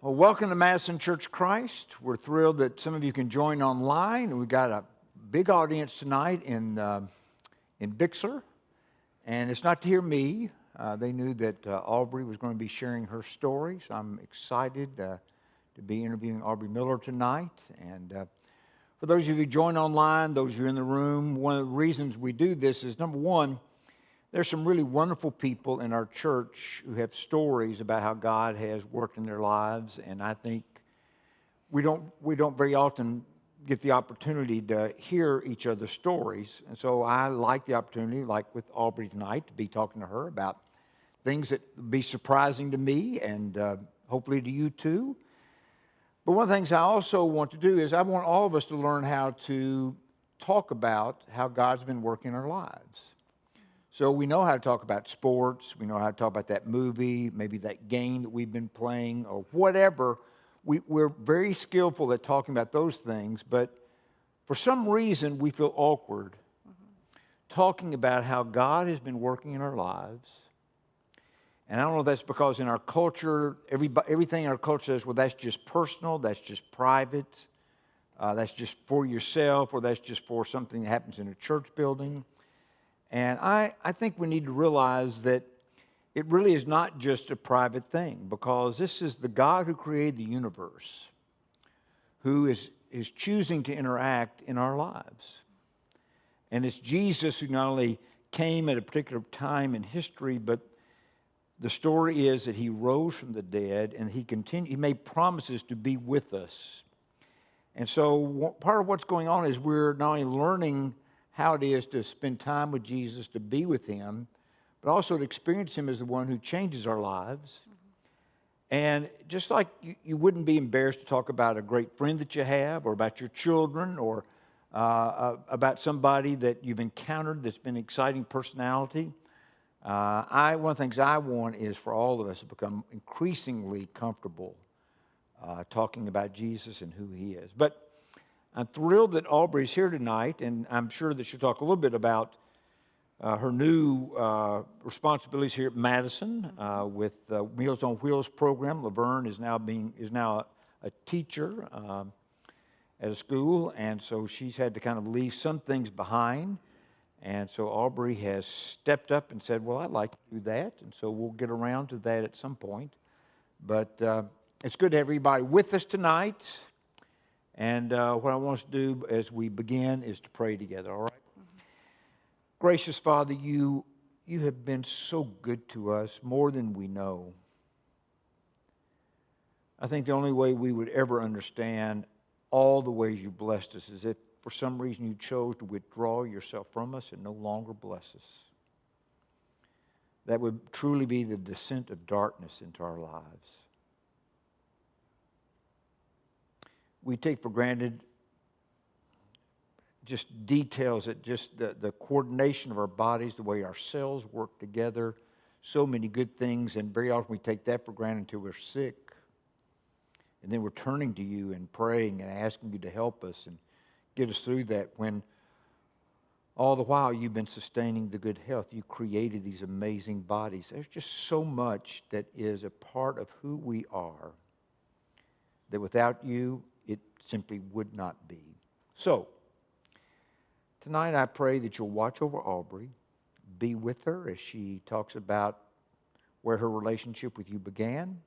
Well, welcome to Madison Church of Christ. We're thrilled that some of you can join online. We've got a big audience tonight in Bixler, and it's not to hear me. They knew that Aubrey was going to be sharing her story, so I'm excited to be interviewing Aubrey Miller tonight. And for those of you who join online, those of you in the room, one of the reasons we do this is, number one, there's some really wonderful people in our church who have stories about how God has worked in their lives, and I think we don't very often get the opportunity to hear each other's stories. And so I like the opportunity, like with Aubrey tonight, to be talking to her about things that would be surprising to me and hopefully to you too. But one of the things I also want to do is I want all of us to learn how to talk about how God's been working in our lives. So we know how to talk about sports, we know how to talk about that movie, maybe that game that we've been playing or whatever. We're very skillful at talking about those things, but for some reason we feel awkward talking about how God has been working in our lives. And I don't know if that's because in our culture, everything in our culture says, well, that's just personal, that's just private, that's just for yourself, or that's just for something that happens in a church building. And I think we need to realize that it really is not just a private thing, because this is the God who created the universe who is choosing to interact in our lives. And it's Jesus who not only came at a particular time in history, but the story is that he rose from the dead and he made promises to be with us. And so part of what's going on is we're not only learning how it is to spend time with Jesus, to be with him, but also to experience him as the one who changes our lives. And just like you wouldn't be embarrassed to talk about a great friend that you have, or about your children, or about somebody that you've encountered that's been an exciting personality, one of the things I want is for all of us to become increasingly comfortable talking about Jesus and who he is. But I'm thrilled that Aubrey's here tonight, and I'm sure that she'll talk a little bit about her new responsibilities here at Madison with the Meals on Wheels program. Laverne is now a teacher at a school, and so she's had to kind of leave some things behind. And so Aubrey has stepped up and said, well, I'd like to do that, and so we'll get around to that at some point. But it's good to have everybody with us tonight. And what I want us to do as we begin is to pray together, all right? Mm-hmm. Gracious Father, you have been so good to us, more than we know. I think the only way we would ever understand all the ways you blessed us is if for some reason you chose to withdraw yourself from us and no longer bless us. That would truly be the descent of darkness into our lives. We take for granted just details, that just the coordination of our bodies, the way our cells work together, so many good things, and very often we take that for granted until we're sick. And then we're turning to you and praying and asking you to help us and get us through that, when all the while you've been sustaining the good health. You created these amazing bodies. There's just so much that is a part of who we are that without you, it simply would not be. So, tonight I pray that you'll watch over Aubrey, be with her as she talks about where her relationship with you began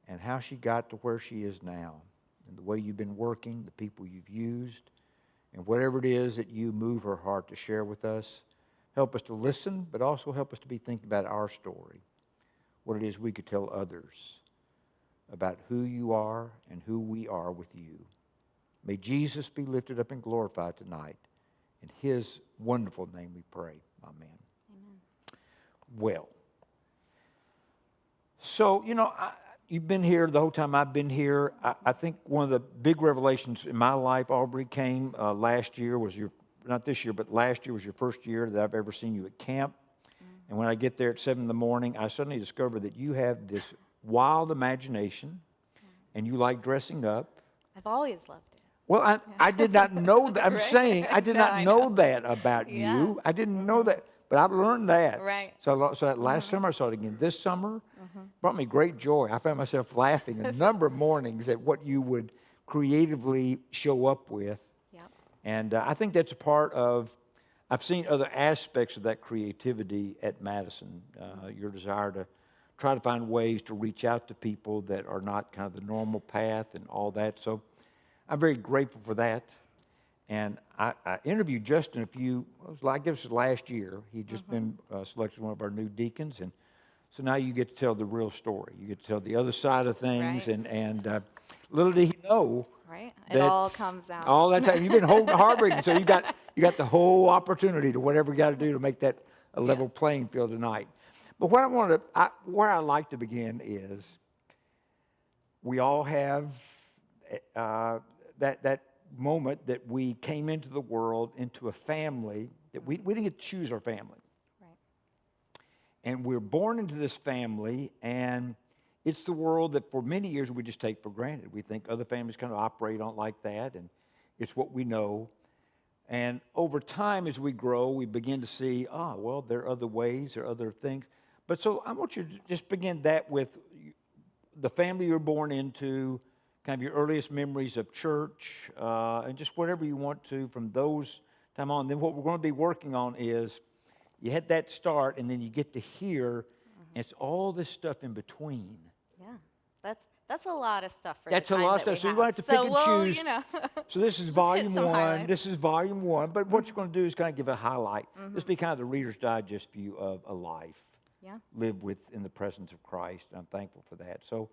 and how she got to where she is now, and the way you've been working, the people you've used, and whatever it is that you move her heart to share with us. Help us to listen, but also help us to be thinking about our story, what it is we could tell others about who you are and who we are with you. May Jesus be lifted up and glorified tonight. In his wonderful name we pray. Amen. Amen. Well, so, you've been here the whole time I've been here. I think one of the big revelations in my life, Aubrey, came last year. Not this year, but last year was your first year that I've ever seen you at camp. Mm-hmm. And when I get there at 7 in the morning, I suddenly discover that you have this wild imagination, and you like dressing up. I've always loved it. Well, I did not know that. I'm Right? saying I did not know that about Yeah. you. I didn't know that. But I've learned that. Right. So that last summer, I saw it again. This summer brought me great joy. I found myself laughing a number of mornings at what you would creatively show up with. Yep. And I think that's a part of, I've seen other aspects of that creativity at Madison. Your desire to try to find ways to reach out to people that are not kind of the normal path and all that. So I'm very grateful for that. And I interviewed Justin I guess last year. He'd just been selected as one of our new deacons. And so now you get to tell the real story. You get to tell the other side of things. Right. And little did he know. Right. It all comes out. All that time. You've been holding heartbreaking. So you got the whole opportunity to whatever you got to do to make that a level playing field tonight. But what where I like to begin is we all have that moment that we came into the world, into a family, that we didn't get to choose our family. Right. And we're born into this family, and it's the world that for many years we just take for granted. We think other families kind of operate on like that, and it's what we know. And over time, as we grow, we begin to see, well, there are other ways, there are other things. But so I want you to just begin that with the family you're born into, kind of your earliest memories of church, and just whatever you want to from those time on. Then what we're going to be working on is you had that start, and then you get to hear, and it's all this stuff in between. Yeah, that's a lot of stuff for That's the time a lot of that stuff. So we you have. have to pick and choose. You know. So this is volume some one. highlights. This is volume one. But what you're going to do is kind of give a highlight. This will be kind of the Reader's Digest view of a life. Yeah. Lived with in the presence of Christ. And I'm thankful for that. So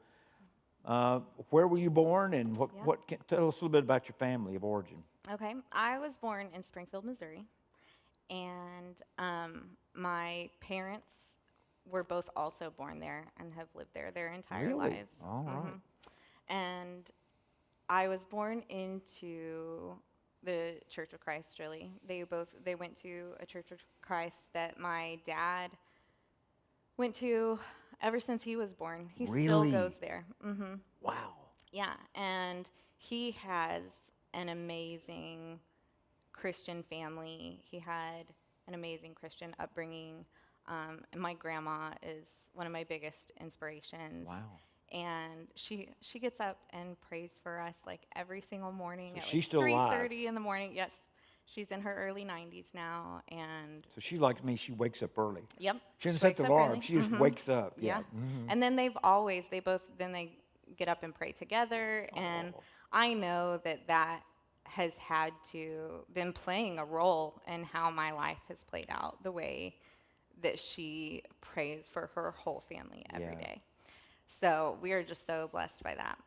where were you born, and tell us a little bit about your family of origin. Okay, I was born in Springfield, Missouri, and my parents were both also born there and have lived there their entire lives. All right. And I was born into the Church of Christ, really. They went to a Church of Christ that my dad went to ever since he was born. He still goes there. Mm-hmm. Wow. Yeah, and he has an amazing Christian family. He had an amazing Christian upbringing. And my grandma is one of my biggest inspirations. Wow. And she gets up and prays for us like every single morning at she's like still 3:30 in the morning. Yes, she's in her early 90s now, and so she, like me, she wakes up early. Yep. She doesn't set the alarm. She just wakes up. Yeah. And then they get up and pray together, and I know that has had to been playing a role in how my life has played out, the way that she prays for her whole family every day. So we are just so blessed by that.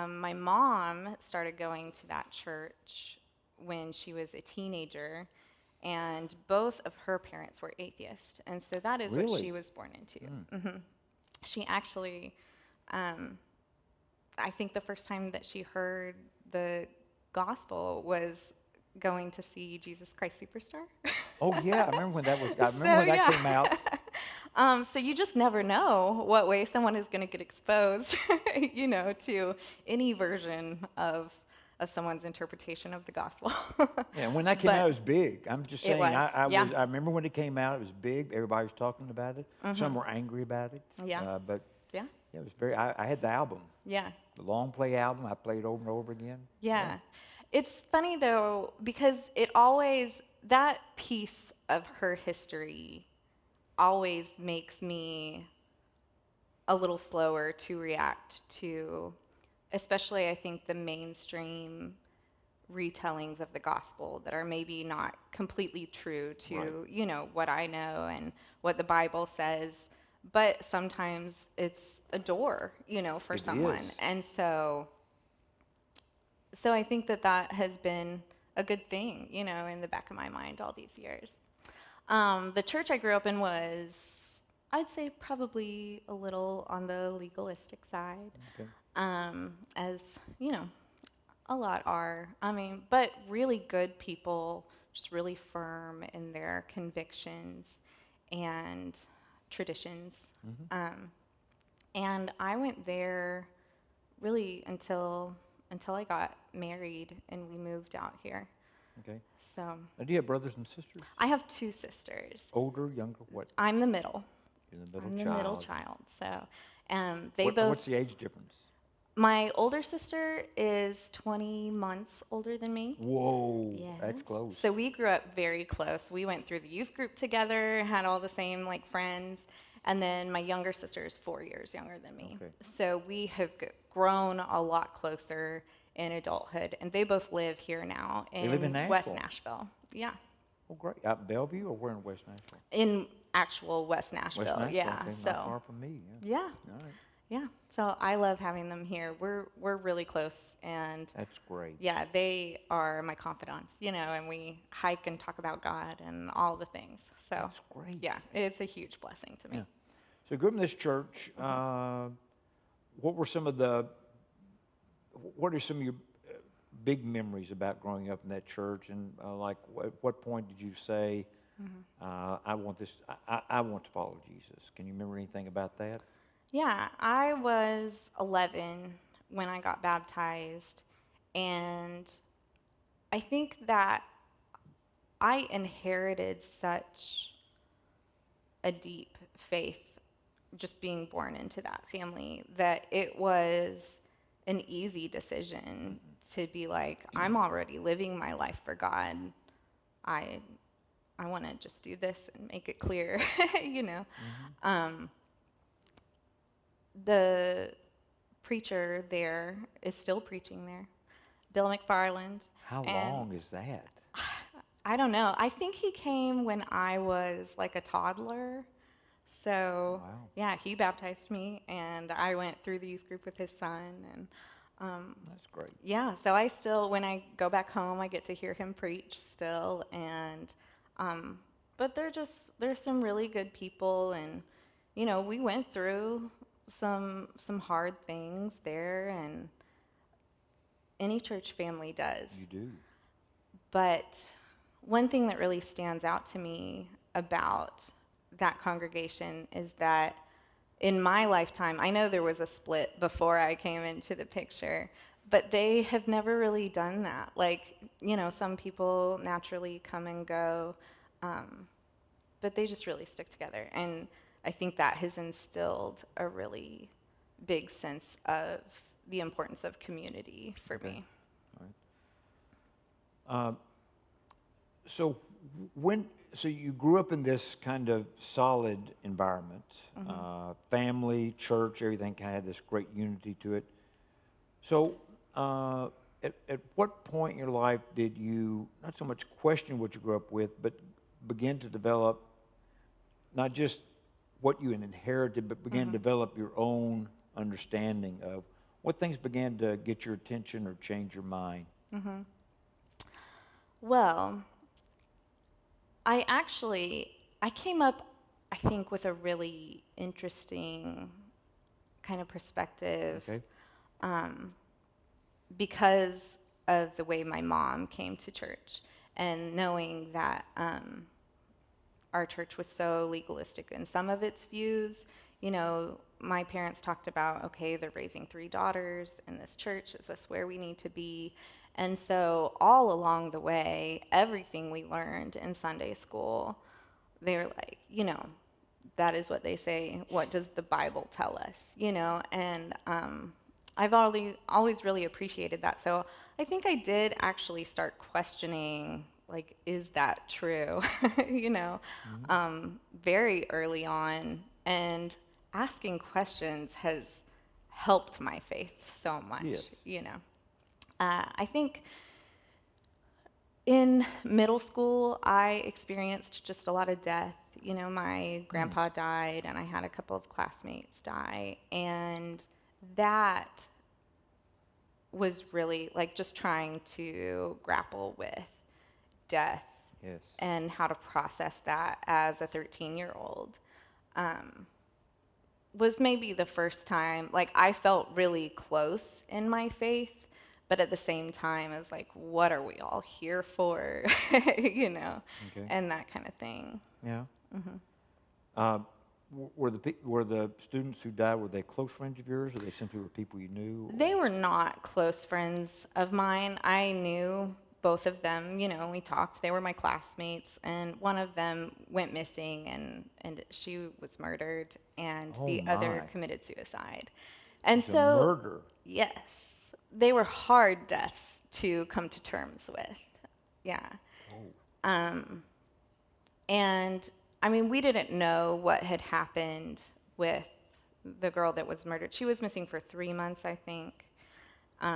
My mom started going to that church when she was a teenager, and both of her parents were atheists, and so that is what she was born into. She actually, I think the first time that she heard the gospel was going to see Jesus Christ Superstar. Oh yeah, I remember when that came out. So you just never know what way someone is going to get exposed, to any version of someone's interpretation of the gospel. Yeah, when that came out, it was big. I'm just saying, I remember when it came out, it was big. Everybody was talking about it. Some were angry about it. Yeah. It was very, I had the album. Yeah. The long play album, I played over and over again. Yeah. It's funny, though, because that piece of her history always makes me a little slower to react to, especially, I think, the mainstream retellings of the gospel that are maybe not completely true to, what I know and what the Bible says, but sometimes it's a door, for someone. And so I think that has been a good thing, in the back of my mind all these years. The church I grew up in was, I'd say, probably a little on the legalistic side, as, a lot are. But really good people, just really firm in their convictions and traditions. And I went there really until I got married and we moved out here. Okay. So Now, do you have brothers and sisters? I have 2 sisters. Older, younger, what? I'm the middle. You're the middle I'm the child. middle child. So they What's both. the age difference? My older sister is 20 months older than me. Whoa, Yes. that's close. So we grew up very close. We went through the youth group together, had all the same like friends. And then my younger sister is 4 years younger than me. Okay. So we have grown a lot closer in adulthood. And they both live here now They live in West Nashville? Nashville. Yeah. Oh, great. Out in Bellevue or where in West Nashville? In actual West Nashville. West Nashville? Yeah. Okay, So not far from me. Yeah. yeah. All right. Yeah. So I love having them here. We're really close, and That's great. yeah, they are my confidants, and we hike and talk about God and all the things. So That's great. yeah, it's a huge blessing to me. Yeah. So you grew up in this church. What are some of your big memories about growing up in that church? And like, at what point did you say, I want to follow Jesus? Can you remember anything about that? Yeah, I was 11 when I got baptized, and I think that I inherited such a deep faith just being born into that family that it was an easy decision to be like, I'm already living my life for God. I want to just do this and make it clear, The preacher there is still preaching there, Bill McFarland. How long is that? I don't know. I think he came when I was like a toddler. So, Wow. yeah, he baptized me, and I went through the youth group with his son. And That's great. yeah, so I still, when I go back home, I get to hear him preach still. And but there's some really good people, and we went through some hard things there, and any church family does. You do. But one thing that really stands out to me about that congregation is that in my lifetime, I know there was a split before I came into the picture, but they have never really done that. Like, some people naturally come and go, but they just really stick together. And I think that has instilled a really big sense of the importance of community for me. All right. So you grew up in this kind of solid environment, family, church, everything kind of had this great unity to it. So at what point in your life did you not so much question what you grew up with, but begin to develop not just what you had inherited, but began to develop your own understanding of what things began to get your attention or change your mind? Well, I came up, I think, with a really interesting kind of perspective. Okay. Because of the way my mom came to church, and knowing that our church was so legalistic in some of its views. My parents talked about, okay, they're raising 3 daughters in this church. Is this where we need to be? And so all along the way, everything we learned in Sunday school, they were like, that is what they say. What does the Bible tell us? And I've always really appreciated that. So I think I did actually start questioning, like, is that true? Very early on. And asking questions has helped my faith so much, Yes. I think in middle school, I experienced just a lot of death. My grandpa died, and I had a couple of classmates die. And that was really like just trying to grapple with death and how to process that as a 13-year-old. Was maybe the first time, like, I felt really close in my faith, but at the same time, it was like, what are we all here for? And that kind of thing. Yeah. Were the students who died, were they close friends of yours, or they simply were people you knew? They were not close friends of mine. I knew both of them, we talked. They were my classmates, and one of them went missing, and she was murdered, and Oh, the other my. committed suicide. And It's a so, murder. yes, they were hard deaths to come to terms with. Yeah. And I mean, we didn't know what had happened with the girl that was murdered. She was missing for 3 months, I think. Oh,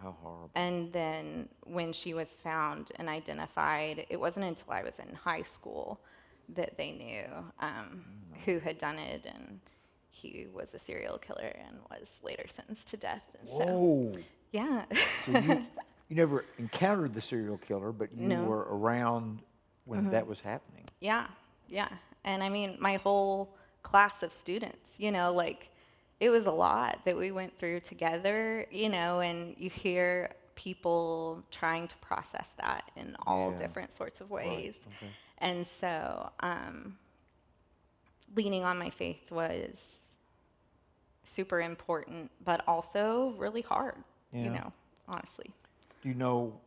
how horrible. And then when she was found and identified, it wasn't until I was in high school that they knew who had done it, and he was a serial killer and was later sentenced to death. And Whoa. so, yeah. So you never encountered the serial killer, but you No. were around when that was happening. Yeah, yeah. And I mean, my whole class of students, like, it was a lot that we went through together, and you hear people trying to process that in all Yeah. different sorts of Right, ways. okay. And so, leaning on my faith was super important, but also really hard, Yeah. honestly. Do you know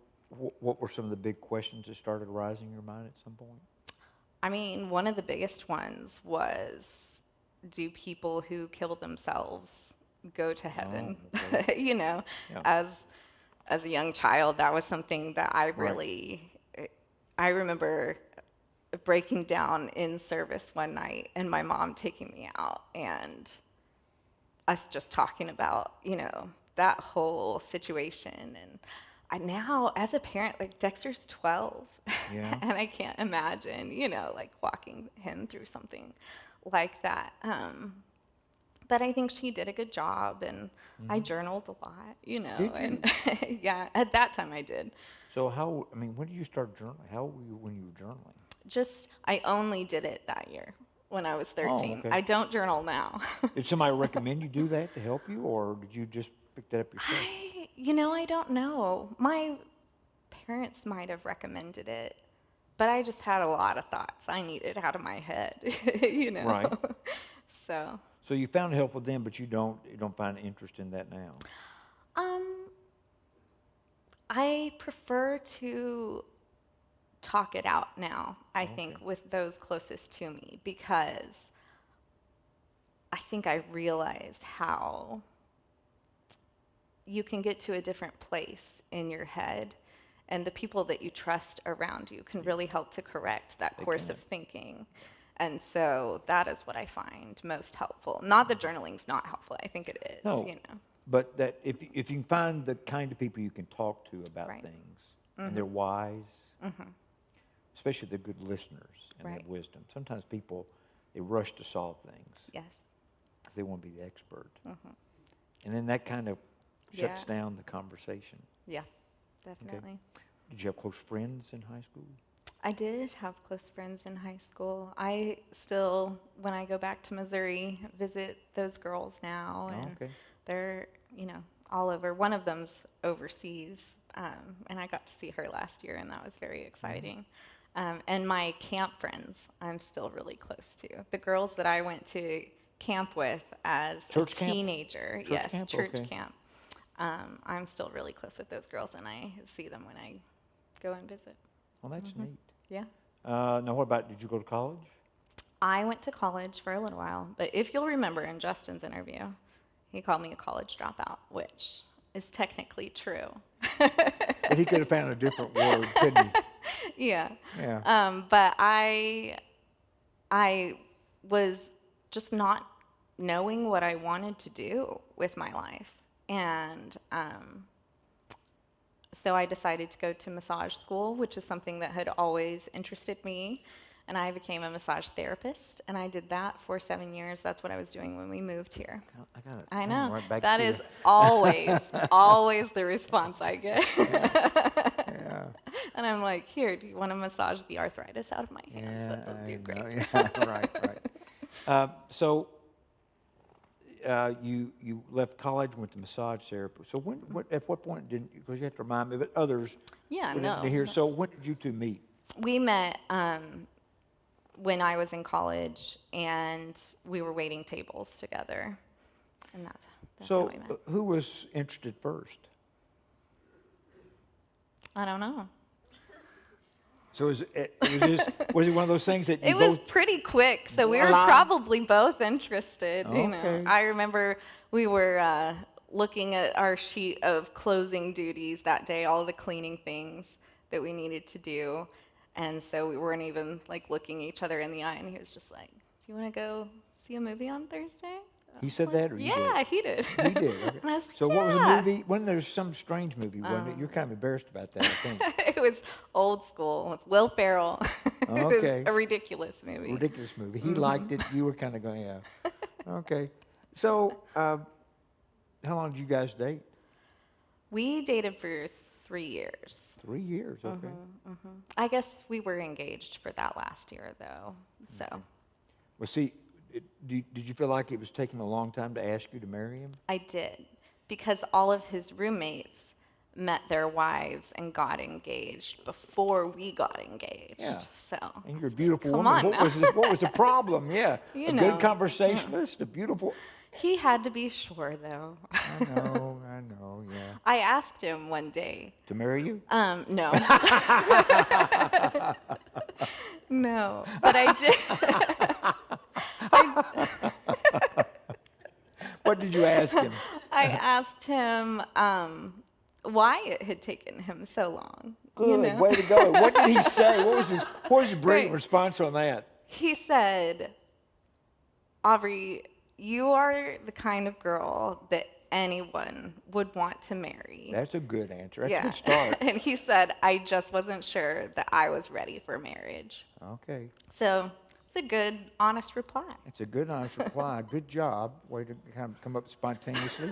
what were some of the big questions that started arising in your mind at some point? I mean, one of the biggest ones was, do people who kill themselves go to heaven? Oh, okay. Yeah. As a young child, that was something that I Right. really, I remember breaking down in service one night and my mom taking me out and us just talking about, that whole situation. And now, as a parent, like, Dexter's 12, Yeah. and I can't imagine, like, walking him through something like that. But I think she did a good job, and I journaled a lot, Did and yeah, at that time I did. So when did you start journaling? How old were you when you were journaling? I only did it that year when I was 13. okay. I don't journal now. Did somebody recommend you do that to help you, or did you just pick that up yourself? I don't know. My parents might have recommended it, but I just had a lot of thoughts I needed out of my head, Right. So, So you found it helpful then, but you don't find interest in that now. I prefer to talk it out now, I think, Okay. with those closest to me, because I think I realize how you can get to a different place in your head, and the people that you trust around you can really help to correct that They course can. of thinking. And so that is what I find most helpful. Not that journaling's not helpful. I think it is, No. But that if you can find the kind of people you can talk to about Right. things, and they're wise, especially the good listeners and they have Right. wisdom. Sometimes people, they rush to solve things Yes. because they want to be the expert. And then that kind of shuts Yeah. down the conversation. Yeah, definitely. Did you have close friends in high school? I did have close friends in high school. I still, when I go back to Missouri, visit those girls now, Oh, and okay. they're, all over. One of them's overseas, and I got to see her last year, and that was very exciting. And my camp friends, I'm still really close to. The girls that I went to camp with as Church a camp? teenager, Church yes, camp? church Okay. camp. I'm still really close with those girls, and I see them when I go and visit. Well, that's neat. Yeah. Now, what about, did you go to college? I went to college for a little while, but if you'll remember in Justin's interview, he called me a college dropout, which is technically true. But he could have found a different word, couldn't he? Yeah. Yeah. But I was just not knowing what I wanted to do with my life. And so I decided to go to massage school, which is something that had always interested me. And I became a massage therapist, and I did that for 7 years. That's what I was doing when we moved here. I know. Right back That to is you. always the response I get. Yeah. And I'm like, here, do you want to massage the arthritis out of my hands? Yeah, That'll do I great. know. Yeah, right. So you left college, went to massage therapy. So at what point didn't you? Because you have to remind me, but others. Yeah, wouldn't no. be here. So when did you two meet? We met when I was in college, and we were waiting tables together. And that's how So we met. who was interested first? I don't know. So was it one of those things that you It was both? pretty quick, so we were Voila. probably both interested. Okay. I remember we were looking at our sheet of closing duties that day, all the cleaning things that we needed to do, and so we weren't even like looking each other in the eye. And he was just like, "Do you want to go see a movie on Thursday?" He said that, or you did? Yeah, he did. He did. Okay. And I was like, So what was the "Yeah." movie? Wasn't there some strange movie? Wasn't it? You're kind of embarrassed about that, I think. It was old school with Will Ferrell. It was Okay. a ridiculous movie. Ridiculous movie. He liked it. You were kind of going, yeah. Okay. So how long did you guys date? We dated for 3 years. 3 years. Okay. I guess we were engaged for that last year, though. So Well, see, did you feel like it was taking a long time to ask you to marry him? I did, because all of his roommates met their wives and got engaged before we got engaged. Yeah. So And you're a beautiful Come woman. on now. What was the problem? Yeah. You a know. good conversationalist, a beautiful. he had to be sure, though. I know, yeah. I asked him one day. To marry you? No. No, but I did. What did you ask him? I asked him why it had taken him so long. Good, way to go. What did he say? What was his brilliant Right. response on that? He said, "Aubrey, you are the kind of girl that anyone would want to marry." That's a good answer. That's yeah. a good start. And he said, "I just wasn't sure that I was ready for marriage." Okay. So it's a good, honest reply. It's a good, honest reply. Good job. Way to kind of come up spontaneously.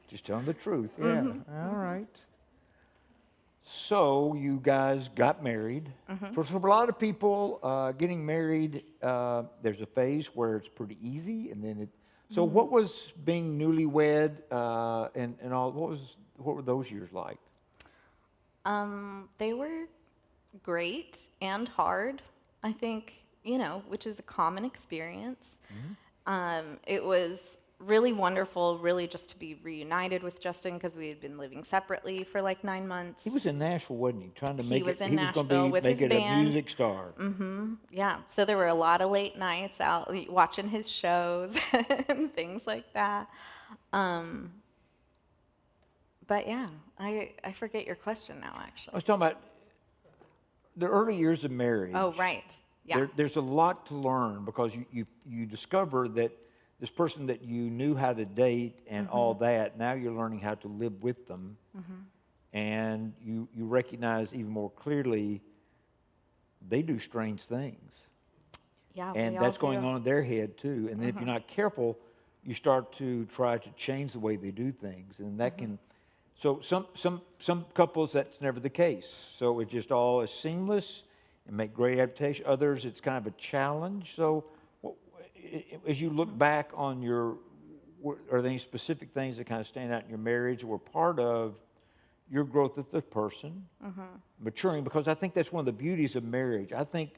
Just telling the truth. Yeah. All right. So you guys got married. For a lot of people, getting married, there's a phase where it's pretty easy, and then it. So what was being newlywed and all? What were those years like? They were great and hard, I think, which is a common experience. It was really wonderful, really just to be reunited with Justin, because we had been living separately for like 9 months. He was in Nashville, wasn't he? Trying to He make was it. in He was going Nashville to with make his it a band. music star. Yeah, so there were a lot of late nights out watching his shows and things like that. But yeah, I forget your question now, I actually. was talking about the early years of marriage. Oh, right. Yeah. There's a lot to learn because you discover that this person that you knew how to date and all that, now you're learning how to live with them. And you recognize even more clearly they do strange things. Yeah, And we that's all going do. on in their head too. And then if you're not careful, you start to try to change the way they do things. And that can, so some couples, that's never the case. So it just all is seamless and make great adaptation. Others, it's kind of a challenge. So as you look back on are there any specific things that kind of stand out in your marriage or were part of your growth as a person, maturing? Because I think that's one of the beauties of marriage. I think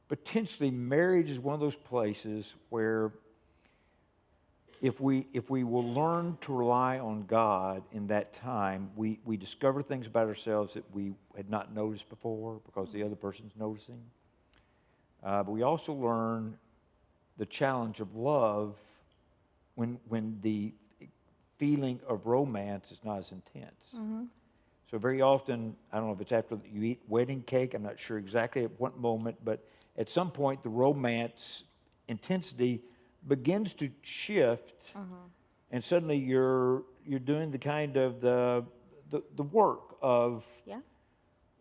potentially marriage is one of those places where if we will learn to rely on God in that time, we discover things about ourselves that we had not noticed before because the other person's noticing. But we also learn the challenge of love when the feeling of romance is not as intense. So very often, I don't know if it's after you eat wedding cake, I'm not sure exactly at what moment, but at some point the romance intensity begins to shift, and suddenly you're doing the kind of the work of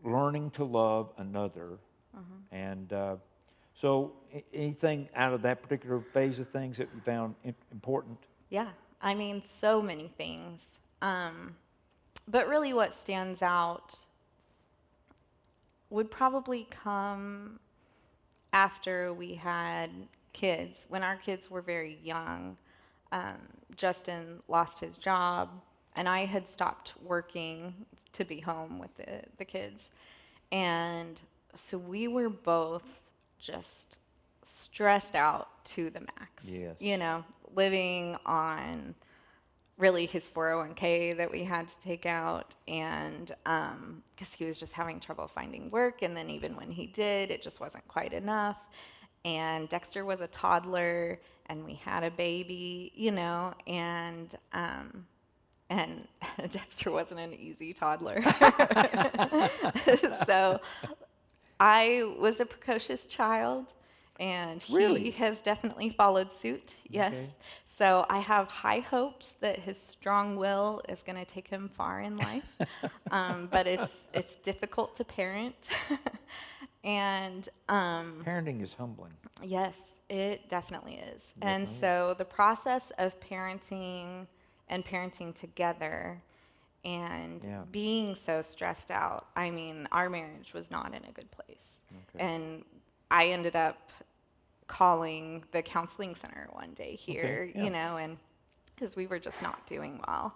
learning to love another. And so anything out of that particular phase of things that you found important? Yeah, I mean, so many things. But really what stands out would probably come after we had kids. When our kids were very young, Justin lost his job, and I had stopped working to be home with the kids. And so we were both just stressed out to the max. Yes. Living on really his 401k that we had to take out, and because he was just having trouble finding work, and then even when he did, it just wasn't quite enough. And Dexter was a toddler, and we had a baby, and Dexter wasn't an easy toddler. So I was a precocious child, and Really? he has definitely followed suit, yes. Okay. So I have high hopes that his strong will is going to take him far in life. But it's difficult to parent. And Parenting is humbling. yes, it definitely is. And Definitely. so the process of parenting and parenting together and Yeah. being so stressed out, I mean, our marriage was not in a good place. Okay. And I ended up calling the counseling center one day here, Okay, yeah. and because we were just not doing well.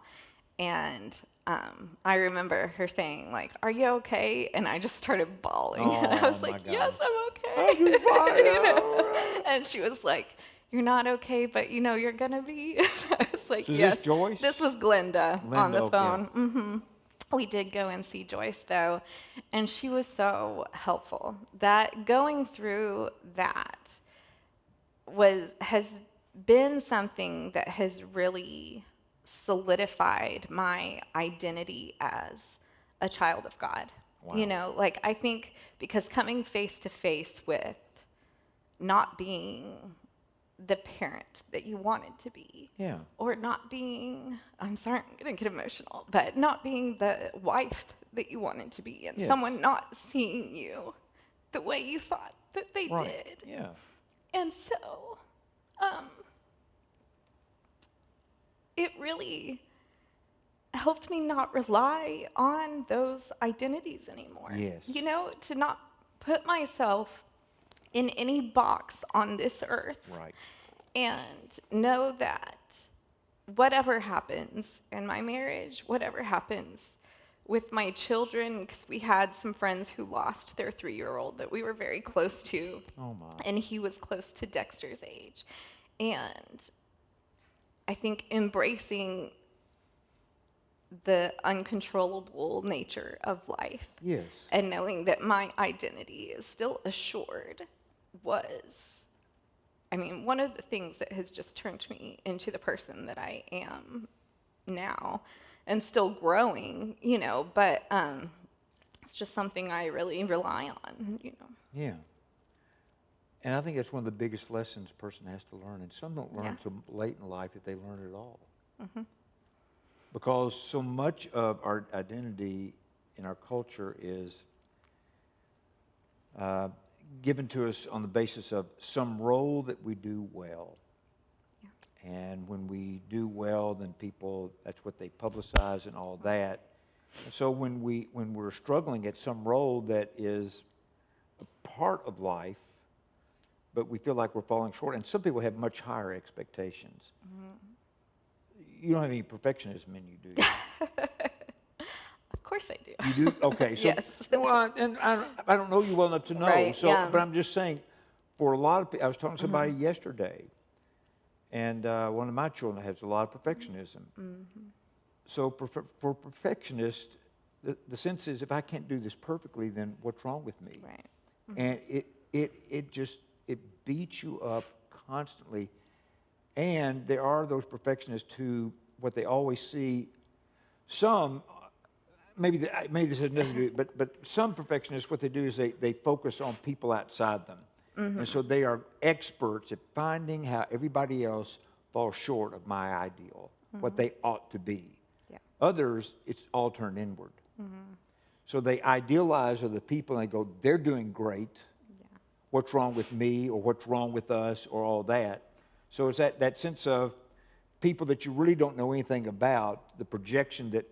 And I remember her saying, like, "Are you okay?" And I just started bawling. And I was Oh, like, my "Yes, gosh. I'm okay." Oh, you're fine. You know? All right. And she was like, "You're not okay, but you're gonna be." And I was like, So is "Yes." this Joyce? This was Glenda on Linda, the okay. phone. We did go and see Joyce, though, and she was so helpful. That going through that has been something that has really solidified my identity as a child of God. Wow. Like, I think because coming face to face with not being the parent that you wanted to be, Yeah. or not being, I'm sorry, I'm going to get emotional, but not being the wife that you wanted to be, and Yes. someone not seeing you the way you thought that they Right. did. Yeah. And so, it really helped me not rely on those identities anymore. Yes. To not put myself in any box on this earth. Right. And know that whatever happens in my marriage, whatever happens with my children, because we had some friends who lost their 3-year-old that we were very close to. Oh, my. And he was close to Dexter's age. And I think embracing the uncontrollable nature of life, Yes. and knowing that my identity is still assured one of the things that has just turned me into the person that I am now, and still growing, but it's just something I really rely on. Yeah. And I think that's one of the biggest lessons a person has to learn. And some don't learn Yeah. until late in life if they learn it at all. Because so much of our identity in our culture is given to us on the basis of some role that we do well. Yeah. And when we do well, then people, that's what they publicize and all that. And so when we're struggling at some role that is a part of life, but we feel like we're falling short, and some people have much higher expectations. You don't have any perfectionism in you, do you? Of course I do. You do? Okay. So, Yes. well, and I don't know you well enough to know. Right, So, yeah. but I'm just saying, for a lot of people, I was talking to somebody yesterday, and one of my children has a lot of perfectionism. So for perfectionists, the sense is, if I can't do this perfectly, then what's wrong with me? Right. And it beats you up constantly. And there are those perfectionists who, what they always see, some, maybe this has nothing to do, but some perfectionists, what they do is they focus on people outside them. And so they are experts at finding how everybody else falls short of my ideal, what they ought to be. Yeah. Others, it's all turned inward. So they idealize other people and they go, they're doing great. Yeah. What's wrong with me, or what's wrong with us, or all that. So it's that sense of people that you really don't know anything about, the projection that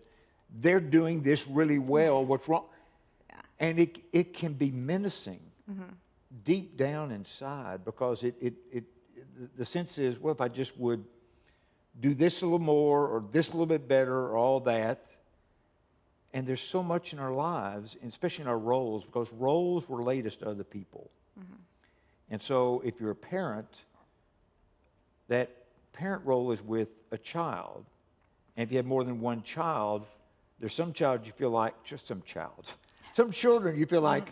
they're doing this really well, what's wrong? Yeah. And it can be menacing deep down inside, because the sense is, well, if I just would do this a little more, or this a little bit better, or all that. And there's so much in our lives, and especially in our roles, because roles relate us to other people. And so if you're a parent, that parent role is with a child, And if you have more than one child, there's some child you feel like, just some child. Some children you feel like,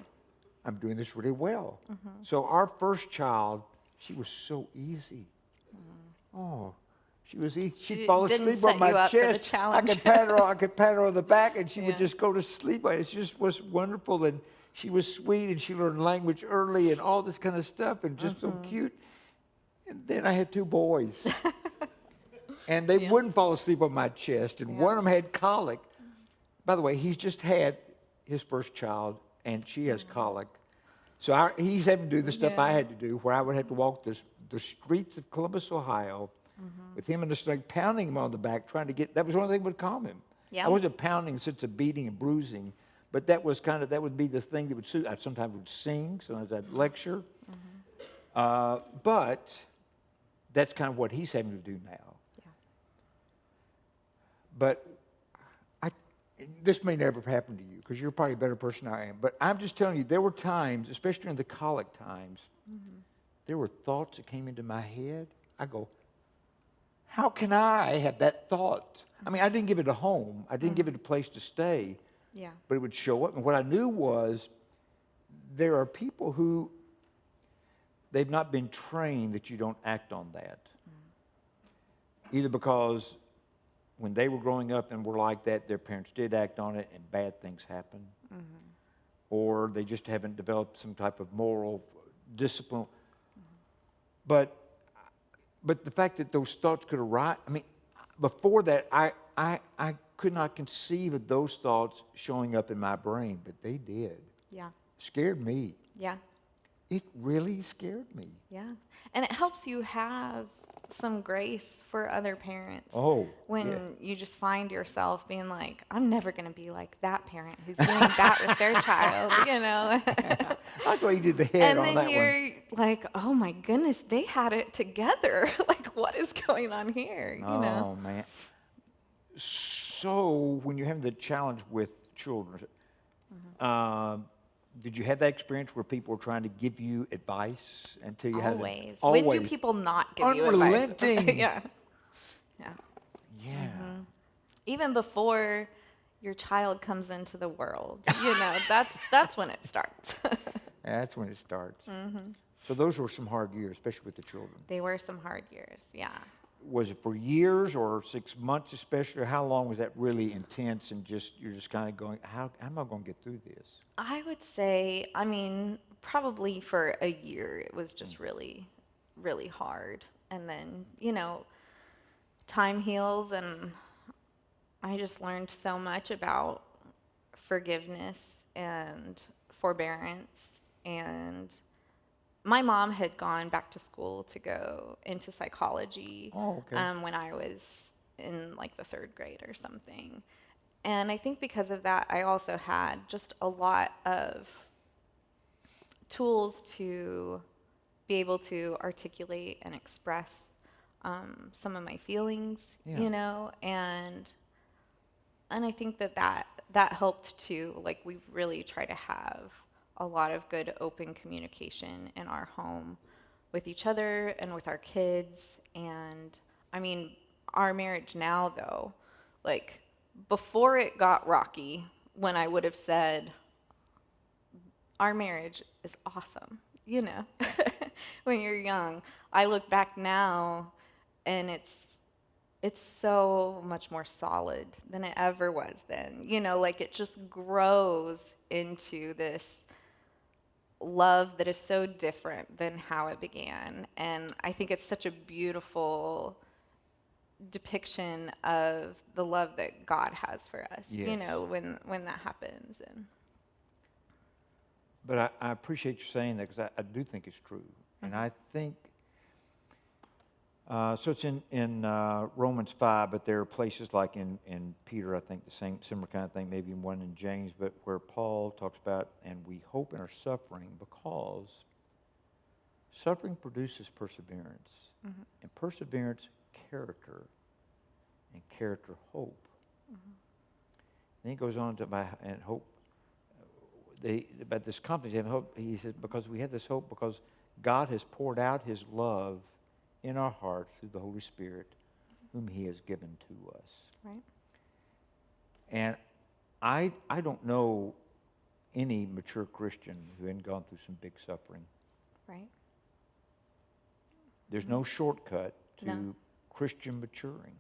I'm doing this really well. So our first child, she was so easy. Oh, she was easy. She'd fall didn't asleep set on my you up for the chest. I challenge. could pat her on the back, and she would Yeah. just go to sleep. It just was wonderful, and she was sweet, and she learned language early, and all this kind of stuff, and just so cute. And then I had two boys, and they wouldn't fall asleep on my chest, and one of them had colic. By the way, he's just had his first child, and she has colic. So he's having to do the stuff I had to do, where I would have to walk the streets of Columbus, Ohio, with him in the stomach, pounding him on the back, trying to get. That was the only thing that would calm him. Yeah. I wasn't pounding in the sense of beating and bruising, but that would be the thing that would suit. I sometimes would sing, sometimes I'd lecture, but that's kind of what he's having to do now. Yeah. But this may never happen to you because you're probably a better person than I am. But I'm just telling you, there were times, especially in the colic times, there were thoughts that came into my head. I go, how can I have that thought? I mean, I didn't give it a home. I didn't give it a place to stay. Yeah. But it would show up. And what I knew was there are people who, they've not been trained that you don't act on that. Either because when they were growing up and were like that, their parents did act on it and bad things happened. Or they just haven't developed some type of moral discipline. But the fact that those thoughts could arise, I mean, before that, I could not conceive of those thoughts showing up in my brain, but they did. Yeah. Scared me. Yeah. It really scared me. Yeah. And it helps you have some grace for other parents. Oh, when yeah. you just find yourself being like, I'm never going to be like that parent who's doing that with their child, you know. I thought you did the head And on then that you're like, oh my goodness, they had it together. Like, what is going on here? You know? Oh, man. So when you're having the challenge with children, did you have that experience where people were trying to give you advice until you had it? Always. Always. When do people not give you advice? Unrelenting. Yeah. Yeah. Yeah. Even before your child comes into the world, you know, that's when it starts. That's when it starts. So those were some hard years, especially with the children. They were some hard years, yeah. Was it for years or 6 months especially? Or how long was that really intense and you're just kind of going, how am I going to get through this? I would say, I mean, probably for a year, it was just really, really hard. And then, you know, time heals, and I just learned so much about forgiveness and forbearance. And my mom had gone back to school to go into psychology when I was in like the 3rd grade or something. And I think because of that, I also had just a lot of tools to be able to articulate and express some of my feelings, you know, and I think that helped too. Like, we really try to have a lot of good open communication in our home with each other and with our kids. And I mean, our marriage now, though, like, before it got rocky, when I would have said, our marriage is awesome, you know, when you're young, I look back now and it's so much more solid than it ever was then, you know, like, it just grows into this love that is so different than how it began. And I think it's such a beautiful depiction of the love that God has for us, you know, when that happens. And But I appreciate you saying that, because I do think it's true. And I think, so it's in Romans 5, but there are places like in Peter, I think the same similar kind of thing, maybe one in James, but where Paul talks about, and we hope in our suffering, because suffering produces perseverance, and perseverance, character, and character, hope. Then he goes on to and hope. About this confidence and hope, he says, because we have this hope because God has poured out his love in our hearts through the Holy Spirit whom he has given to us. Right. And I don't know any mature Christian who hasn't gone through some big suffering. Right. There's no shortcut to No. Christian maturing.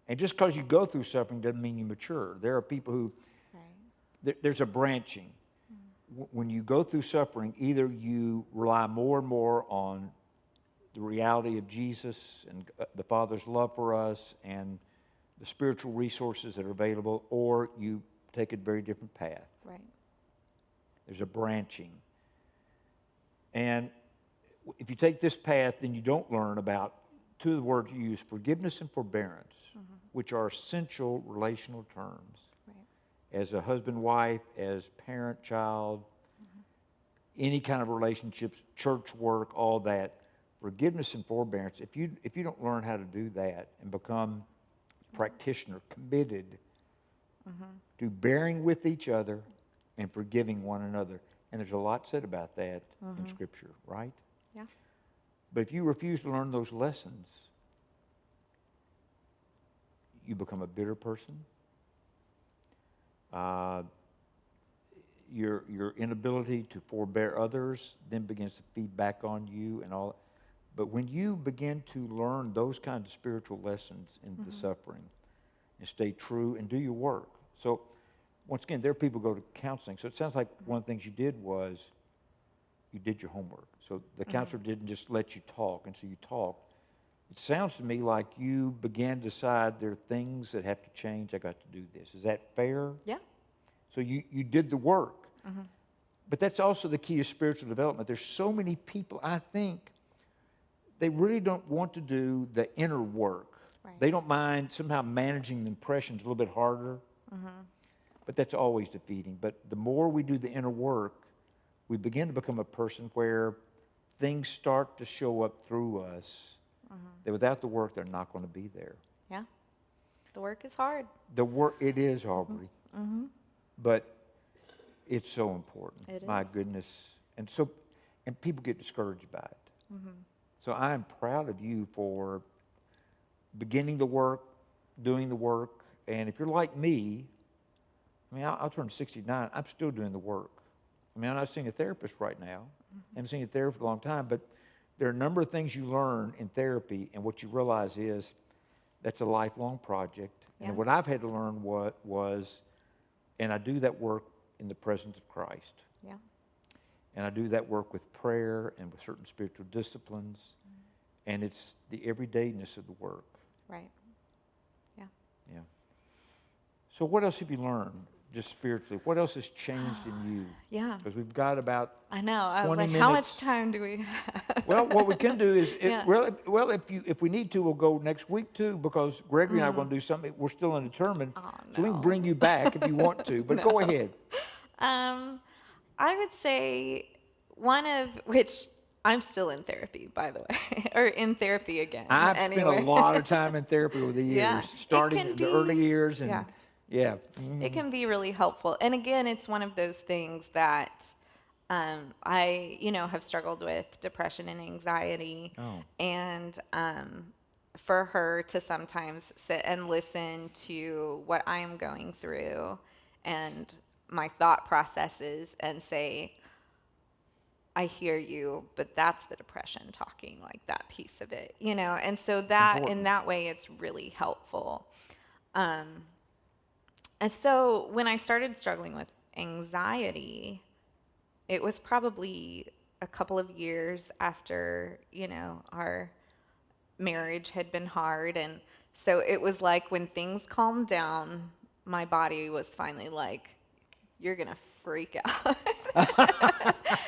And just because you go through suffering doesn't mean you mature. There are people who, Right. there's a branching. When you go through suffering, either you rely more and more on the reality of Jesus and the Father's love for us and the spiritual resources that are available, or you take a very different path. Right. There's a branching. And if you take this path, then you don't learn about two of the words you use, forgiveness and forbearance, which are essential relational terms. Right. As a husband, wife, as parent, child, any kind of relationships, church work, all that. Forgiveness and forbearance, if you don't learn how to do that and become a practitioner, committed to bearing with each other and forgiving one another, and there's a lot said about that in Scripture, right? Yeah. But if you refuse to learn those lessons, you become a bitter person. Your inability to forbear others then begins to feed back on you and all. But when you begin to learn those kinds of spiritual lessons in the suffering and stay true and do your work. So once again, there are people who go to counseling. So it sounds like one of the things you did was you did your homework. So the counselor didn't just let you talk, and so you talked. It sounds to me like you began to decide there are things that have to change. I got to do this. Is that fair? Yeah. So you did the work. But that's also the key to spiritual development. There's so many people, I think, they really don't want to do the inner work. Right. They don't mind somehow managing the impressions a little bit harder. But that's always defeating. But the more we do the inner work, we begin to become a person where things start to show up through us that without the work, they're not going to be there. Yeah. The work is hard. The work, it is, Aubrey. But it's so important. It My is. goodness. And people get discouraged by it. So I am proud of you for beginning the work, doing the work. And if you're like me, I mean, I'll turn 69. I'm still doing the work. I mean, I'm not seeing a therapist right now. I'm seeing a therapist for a long time. But there are a number of things you learn in therapy, and what you realize is that's a lifelong project. Yeah. And what I've had to learn was, and I do that work in the presence of Christ. Yeah. And I do that work with prayer and with certain spiritual disciplines. And it's the everydayness of the work. Right. Yeah. Yeah. So what else have you learned, just spiritually? What else has changed in you? Yeah. Because we've got about I know. I was 20 like, how minutes. much time do we have? Well, what we can do is, Yeah. if we need to, we'll go next week too, because Gregory and I are going to do something. We're still undetermined. Oh, So we no. can bring you back if you want to, but go ahead. I would say one of which I'm still in therapy, by the way, or in therapy again. I've anyway. spent a lot of time in therapy over the years, Yeah. starting It can in the be- early years. And yeah. yeah. It can be really helpful. And again, it's one of those things that I, have struggled with depression and anxiety. Oh. And for her to sometimes sit and listen to what I am going through and my thought processes and say, I hear you, but that's the depression talking, like that piece of it, And so that, in important. that way, it's really helpful. And so when I started struggling with anxiety, it was probably a couple of years after, our marriage had been hard. And so it was like when things calmed down, my body was finally like, you're going to freak out.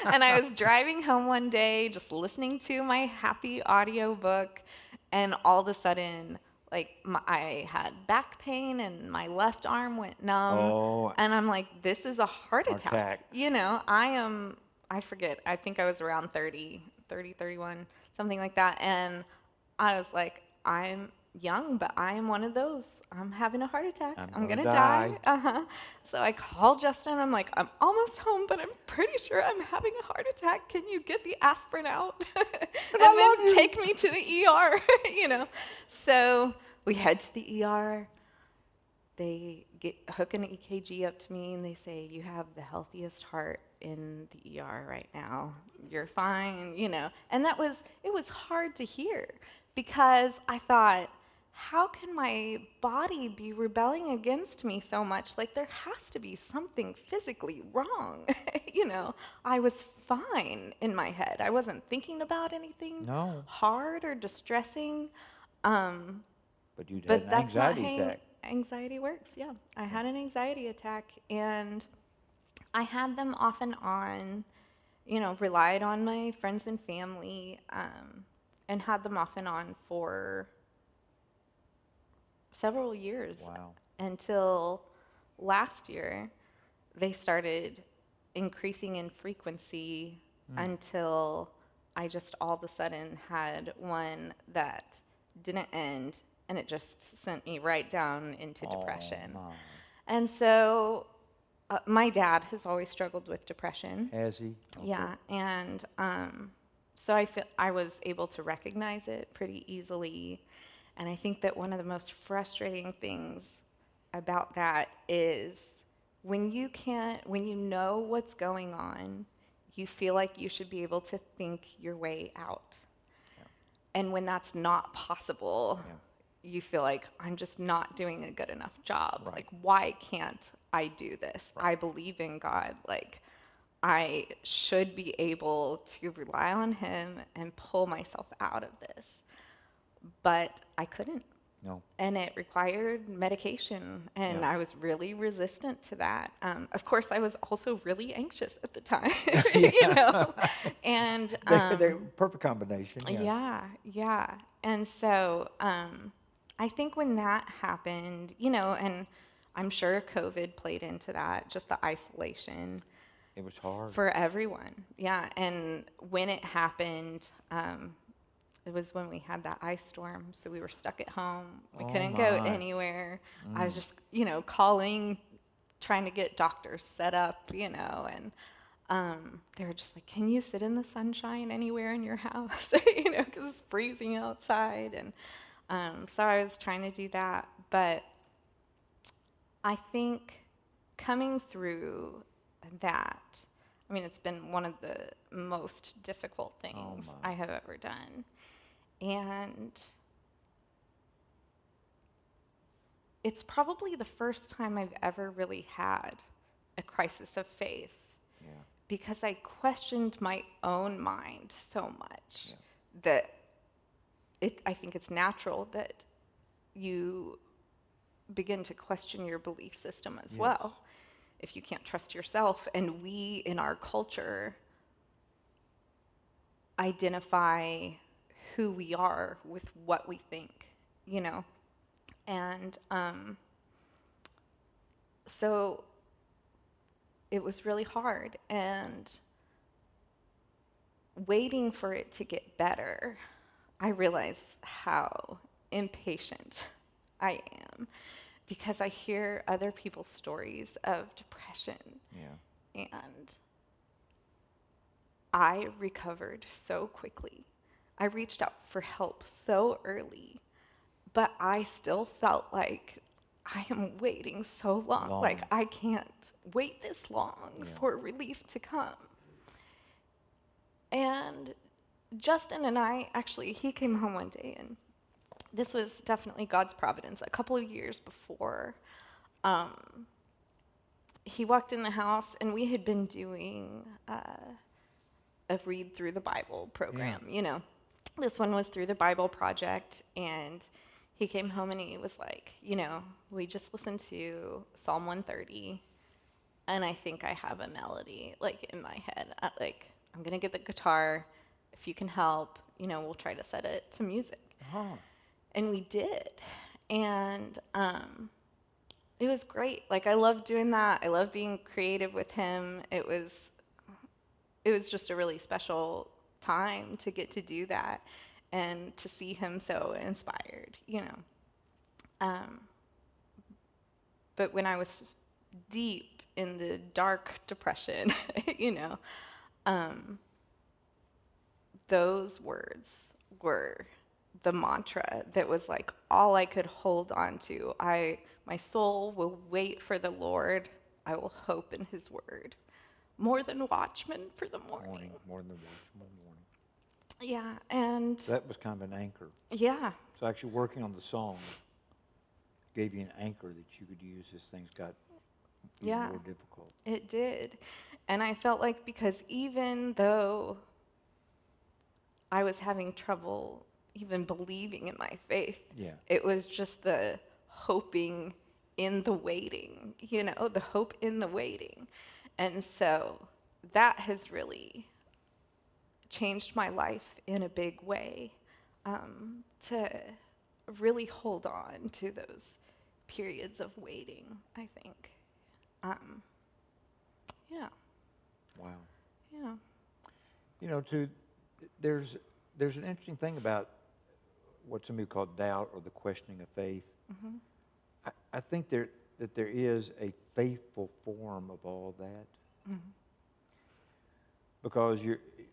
And I was driving home one day, just listening to my happy audiobook, and all of a sudden, I had back pain and my left arm went numb. Oh. And I'm like, this is a heart Heart attack. attack. I forget, I think I was around 30, 31, something like that. And I was like, I'm young, but I am one of those. I'm having a heart attack. I'm gonna gonna die. So I called Justin. I'm like, I'm almost home, but I'm pretty sure I'm having a heart attack. Can you get the aspirin out? And then take me to the ER, you know? So we head to the ER. They hook an EKG up to me and they say, you have the healthiest heart in the ER right now. You're fine, you know. And it was hard to hear because I thought, how can my body be rebelling against me so much? Like, there has to be something physically wrong. You know, I was fine in my head. I wasn't thinking about anything hard or distressing. But you had an anxiety attack. Anxiety works, yeah. I had an anxiety attack, and I had them off and on, you know, relied on my friends and family, and had them off and on for several years. Wow. Until last year, they started increasing in frequency until I just all of a sudden had one that didn't end, and it just sent me right down into depression. My. And so my dad has always struggled with depression. Has he? Okay. Yeah, and so I was able to recognize it pretty easily. And I think that one of the most frustrating things about that is when you know what's going on, you feel like you should be able to think your way out. Yeah. And when that's not possible, you feel like, I'm just not doing a good enough job. Right. Like, why can't I do this? Right. I believe in God. Like, I should be able to rely on him and pull myself out of this. But I couldn't. No. And it required medication, and I was really resistant to that. Of course, I was also really anxious at the time, you know. And they're perfect combination. Yeah. And so I think when that happened, you know, and I'm sure COVID played into that, just the isolation. It was hard for everyone. Yeah, and when it happened. It was when we had that ice storm, so we were stuck at home. We couldn't go anywhere. I was just, you know, calling, trying to get doctors set up, you know, and they were just like, can you sit in the sunshine anywhere in your house, you know, because it's freezing outside. And so I was trying to do that. But I think coming through that, I mean, it's been one of the most difficult things I have ever done. And it's probably the first time I've ever really had a crisis of faith because I questioned my own mind so much that I think it's natural that you begin to question your belief system as well if you can't trust yourself. And we, in our culture, identify who we are with what we think, you know? And so it was really hard, and waiting for it to get better, I realized how impatient I am because I hear other people's stories of depression. And I recovered so quickly. I reached out for help so early, but I still felt like I am waiting so long. Like, I can't wait this long for relief to come. And Justin and I, actually, he came home one day, and this was definitely God's providence. A couple of years before, he walked in the house, and we had been doing a read through the Bible program, you know. This one was through the Bible Project, and he came home and he was like, you know, we just listened to Psalm 130, and I think I have a melody, like, in my head. I'm going to get the guitar. If you can help, you know, we'll try to set it to music. And we did. And it was great. Like, I loved doing that. I loved being creative with him. It was just a really special time to get to do that. and to see him so inspired, you know. But when I was deep in the dark depression, you know, those words were the mantra that was like all I could hold on to. My soul will wait for the Lord. I will hope in his word. More than watchmen for the morning. More than the watchman morning. Yeah, and That was kind of an anchor. yeah. So actually working on the song gave you an anchor that you could use as things got even more difficult. It did. And I felt like because even though I was having trouble even believing in my faith, it was just the hoping in the waiting, you know, the hope in the waiting. And so that has really changed my life in a big way, to really hold on to those periods of waiting, I think. Yeah. Wow. Yeah. You know, there's an interesting thing about what some people call doubt or the questioning of faith. Mm-hmm. I think there is a faithful form of all that. Mm-hmm. Because